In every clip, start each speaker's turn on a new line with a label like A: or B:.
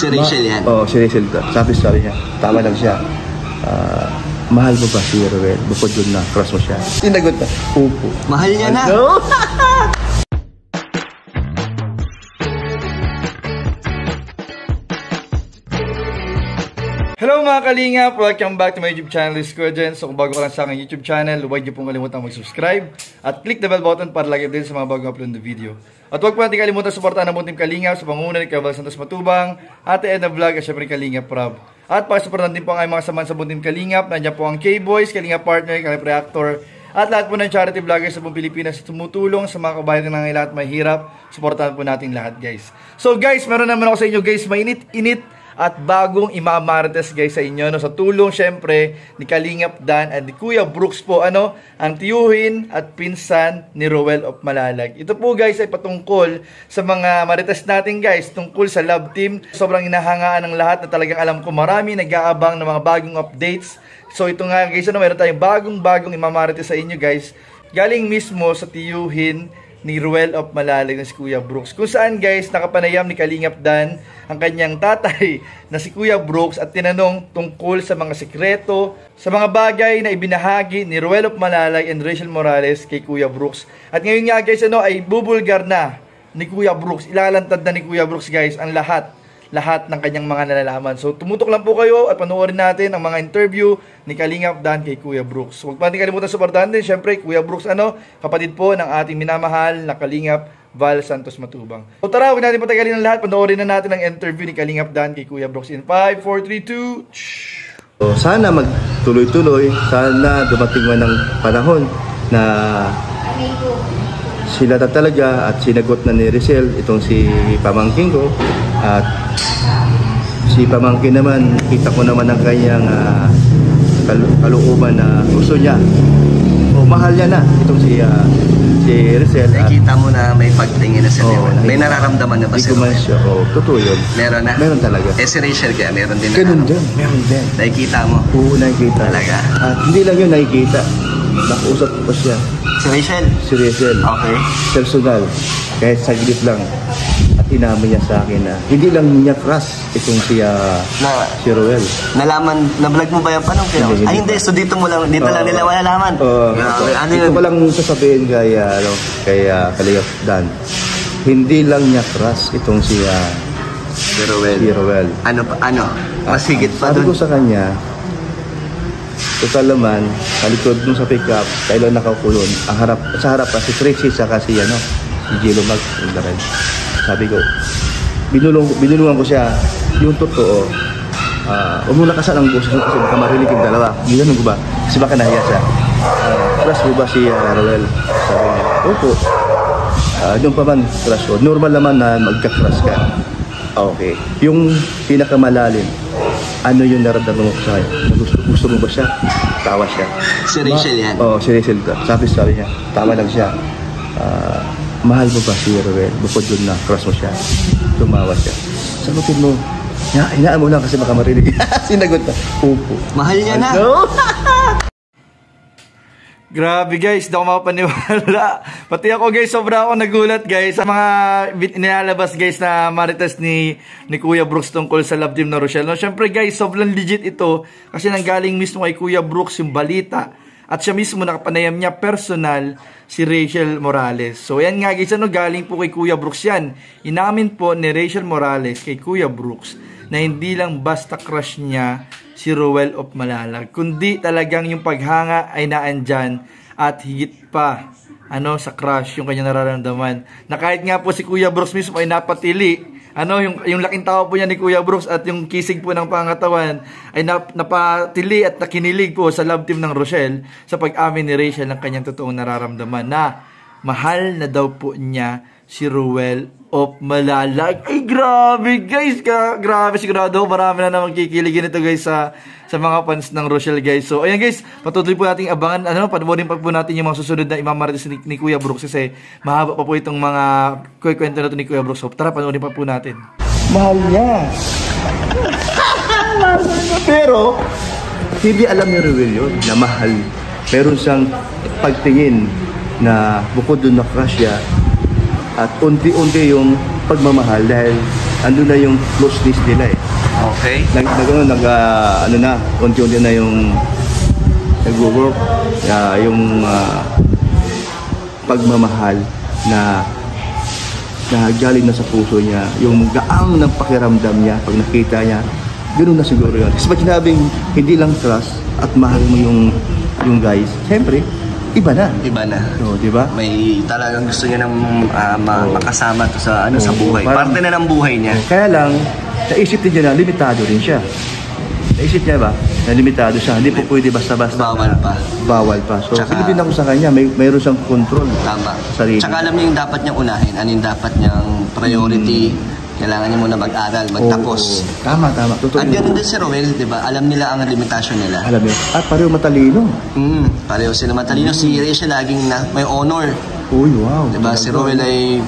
A: Si Rachel yan?
B: Oo, si Rachel. Sabi niya, tama lang siya. Mahal mo ba si Ruel? Bukod dun na, crush mo siya. Sinagot na, opo.
A: Mahal niya na?
B: No?
C: Hello mga kalingap! Welcome back to my YouTube channel, Kuya Jen. So kung bago ka lang sa aking YouTube channel, huwag niyo pong kalimutan mag-subscribe at click the bell button para lagi din sa mga bagong upload na video. At huwag po natin kalimutan suportahan ang buong Team Kalingap sa pangunguna ni Kabal Santos Matubang, Ate Edna Vlog at syempre Kalingap Rob. At pakisuportahan din po ang mga samahan sa buong Team Kalingap. Nandiyan po ang K-Boys, Kalingap Partner, Kalingap Reactor, at lahat po ng charity vloggers sa buong Pilipinas na tumutulong sa mga kabayan ng lahat mahirap. Suportahan po natin lahat, guys. So guys, meron naman ako sa inyo guys, mainit-init at bagong imamarites guys sa inyo, no? Sa tulong syempre ni Kalingap Dan at ni Kuya Brooks po, ang tiyuhin at pinsan ni Roel of Malalag. Ito po guys ay patungkol sa mga marites natin guys, tungkol sa love team. Sobrang inahangaan ng lahat na talagang alam ko marami nag-aabang ng mga bagong updates. So ito nga guys, meron tayong bagong imamarites sa inyo guys, galing mismo sa tiyuhin ni Roel of Malalag na si Kuya Brooks. Kung saan guys, nakapanayam ni Kalingap Dan ang kanyang tatay na si Kuya Brooks at tinanong tungkol sa mga sekreto, sa mga bagay na ibinahagi ni Roel of Malalag and Rachel Morales kay Kuya Brooks. At ngayon nga guys, ay bubulgar na ni Kuya Brooks, ilalantad na ni Kuya Brooks guys ang lahat ng kanyang mga nalalaman. So tumutok lang po kayo at panoorin natin ang mga interview ni Kalingap Dan kay Kuya Brooks. Huwag pa natin kalimutan suportahan din syempre Kuya Brooks, kapatid po ng ating minamahal na Kalingap Val Santos Matubang. So tara, huwag natin patagalin ng lahat, panoorin na natin ang interview ni Kalingap Dan kay Kuya Brooks in 5, 4, 3, 2.
B: So, sana magtuloy-tuloy, sana dumating man ng panahon na sila na talaga at sinagot na ni Rachel itong si pamangkin ko. At si pamangkin naman, kita ko naman ang kanyang kalooban na gusto niya. O mahal niya na itong si Rachel.
A: Nakikita mo na may pagtingin na sa Roel. May nararamdaman na ba si Roel?
B: Totoo yun.
A: Meron na?
B: Meron talaga.
A: Si Rachel kaya meron din na?
B: Ganun din, meron din.
A: Nakikita mo?
B: Oo, nakikita.
A: Talaga?
B: At hindi lang yun nakikita. Nakausap ko pa siya.
A: Si Rachel?
B: Si Rachel.
A: Okay.
B: Personal. Kahit saglit lang. At inamin niya sa akin na hindi lang niya crush itong si Roel.
A: Nalaman, na-vlog mo ba yung panong? Ay hindi, so dito lang nila malalaman.
B: Ano yun? Ito ko lang sasabihin kay Kalingap Dan. Hindi lang niya crush itong si Roel. Ano? Mas higit pa doon. Sabi ko sa kanya, total naman, kalikod nung sa pick-up, kailan nakakulon, sa harap pa si Tracy saka si Jello Mag. Sabi ko, binulungan ko siya, yung totoo, umuna ka sa ng gusto kasi baka marinig yung dalawa. Ginanong ko ba? Kasi baka nahiya siya. Crush mo ba si Roel? Sabi niya, opo. Yung pa man, crush ko. Normal naman na magka-crush ka. Okay. Yung pinakamalalim, ano yung naramdaman mo sa kanya? Gusto mo ba siya? Tawa siya.
A: Si Rachel yan?
B: Oo, si Rachel. Sabi niya, tama lang siya. Mahal mo ba si Roel? Bukod dun na, crush mo siya. Tumawa siya. Sagutin mo, hinaan mo lang kasi baka marinig. Sinagot na, opo.
A: Mahal niya na?
B: No?
C: Grabe guys, di ako makapaniwala. Pati ako guys, sobra ako nagulat guys sa mga nilalabas guys na marites ni Kuya Brooks tungkol sa love team na Rochelle. Siyempre guys, sobrang legit ito kasi nanggaling mismo kay Kuya Brooks yung balita. At siya mismo nakapanayam niya personal si Rachel Morales. So yan nga guys, galing po kay Kuya Brooks yan. Inamin po ni Rachel Morales kay Kuya Brooks na hindi lang basta crush niya si Roel of Malalag, kundi talagang yung paghanga ay naandyan at higit pa sa crush yung kanyang nararamdaman. Na kahit nga po si Kuya Brooks mismo ay napatili, yung laking tao po niya ni Kuya Brooks at yung kisig po ng pangatawan ay napatili at nakinilig po sa love team ng Rochelle sa pag-amin ni Rachel ng kanyang totoong nararamdaman na mahal na daw po niya si Roel of Malalag. Ay grabe guys, grabe, sigurado marami na naman kikiligin ito guys sa mga fans ng Rochelle guys. So ayan guys, patuloy po nating abangan, panoorin pa po natin yung mga susunod na imamarites ni Kuya Brooks kasi mahaba pa po itong mga kwento na ito ni Kuya Brooks. So tara, panoorin pa po natin.
B: Mahal niya. Pero hindi alam ni Roel yun na mahal. Meron siyang pagtingin na bukod doon na crush siya at unti-unti yung pagmamahal dahil andun na yung closeness nila eh.
A: Okay.
B: Ano na, unti-unti na yung nag-work, yung pagmamahal na galing na sa puso niya, yung gaang ng pakiramdam niya pag nakita niya, ganoon na siguro yun. Kasi pag sinabing hindi lang trust at mahal mo yung guys, siyempre, iba na.
A: Iba na.
B: So, di ba?
A: May talagang gusto niya ng makasama to sa sa buhay. Parte na ng buhay niya.
B: Kaya lang, naisip din niya na limitado rin siya. Naisip niya ba na limitado siya? Hindi po pwede basta-basta. Bawal pa. So,
A: Tsaka,
B: din ako sa kanya, mayroon siyang control.
A: Tama.
B: Sarili.
A: Tsaka alam niya yung dapat niyang unahin. Ano yung dapat niyang priority. Kailangan niya muna mag-aral, magtapos.
B: Tama. Totoo.
A: At ganoon din si Roel, di ba? Alam nila ang limitasyon nila.
B: Alam niyo. At pareho matalino.
A: Pareho sila matalino. Si Rachel laging may honor.
B: Uy, wow.
A: Di ba? Si Roel ay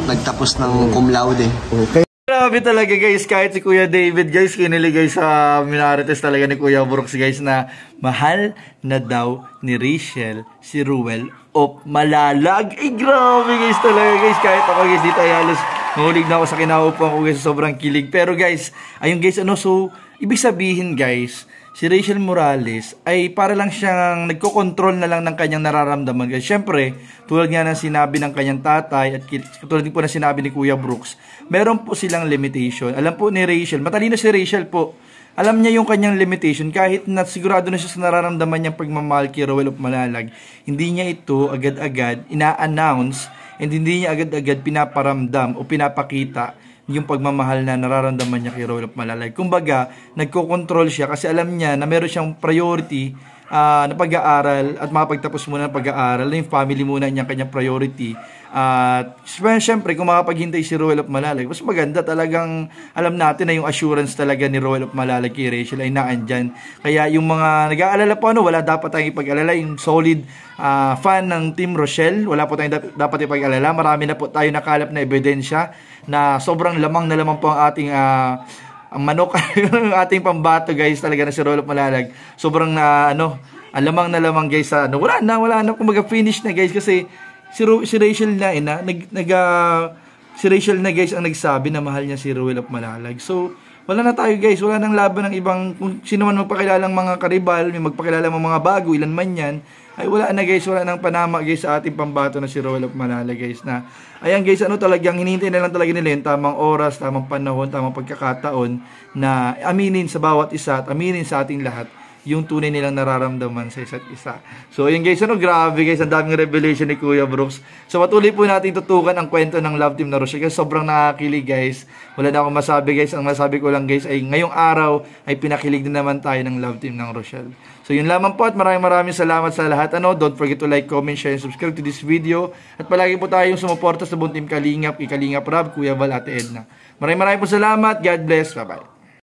A: nagtapos ng cum laude.
B: Okay.
C: Grabe talaga guys, kahit si Kuya David guys, kinilig guys sa minarites talaga ni Kuya Brooks guys na mahal na daw ni Rachel si Ruel of Malalag. Ay grabe guys talaga guys, kahit ako guys dito ay halos mahulig na ako sa kinaupuan ko guys, sobrang kilig. Pero guys, ayun guys, so ibig sabihin guys, si Rachel Morales ay para lang siyang nagko-control na lang ng kanyang nararamdaman. Guys, syempre, tulad nga ng sinabi ng kanyang tatay at tulad din po na sinabi ni Kuya Brooks, meron po silang limitation. Alam po ni Rachel, matalino si Rachel po. Alam niya yung kanyang limitation kahit na sigurado na siya sa nararamdaman niyang pagmamahal kay Roel of Malalag. Hindi niya ito agad-agad ina-announce and hindi niya agad-agad pinaparamdam o pinapakita yung pagmamahal na nararamdaman niya kay Roel of Malalag. Kumbaga, nagko-control siya kasi alam niya na meron siyang priority na pag-aaral at makapagtapos muna ng pag-aaral. Yung family muna niya kanyang priority. At syempre, kung makapaghintay si Roel of Malalag, mas maganda talagang alam natin na yung assurance talaga ni Roel of Malalag kay Rachel ay naandyan. Kaya yung mga nag-aalala po, wala dapat tayong ipag-alala. Yung solid fan ng Team Rochelle, wala po tayong dapat ipag-alala. Marami na po tayo nakalap na ebidensya na sobrang lamang na lamang po ang ating ang manok, yung ating pambato guys talaga na si Roel of Malalag. Sobrang lamang na lamang guys sa wala na kumaga finish na guys kasi si Rachel na si Rachel na guys ang nagsabi na mahal niya si Roel of Malalag. So wala na tayo guys, wala nang laban ng ibang kung sino man magpakilalang mga karibal, may magpakilala mga bago, ilan man yan, ay wala na guys, wala nang panama guys sa ating pambato na si Roel of Malalag guys na ayan guys, talagang hinihintay na lang talaga nila yung tamang oras, tamang panahon, tamang pagkakataon na aminin sa bawat isa at aminin sa ating lahat yung tunay nilang nararamdaman sa isa't isa. So ayun guys, grabe guys, ang daming revelation ni Kuya Brooks. So patuloy po natin tutukan ang kwento ng Love Team na Rochelle guys, sobrang nakakilig guys. Wala na akong masabi guys, ang masabi ko lang guys ay ngayong araw ay pinakilig din naman tayo ng Love Team ng Rochelle. So yun lamang po at maraming salamat sa lahat. Don't forget to like, comment, share, and subscribe to this video. At palagi po tayong sumuporta sa buong Team Kalingap, Kalingap Rob, Kuya Val, Ate Edna. Maraming po salamat. God bless. Bye-bye.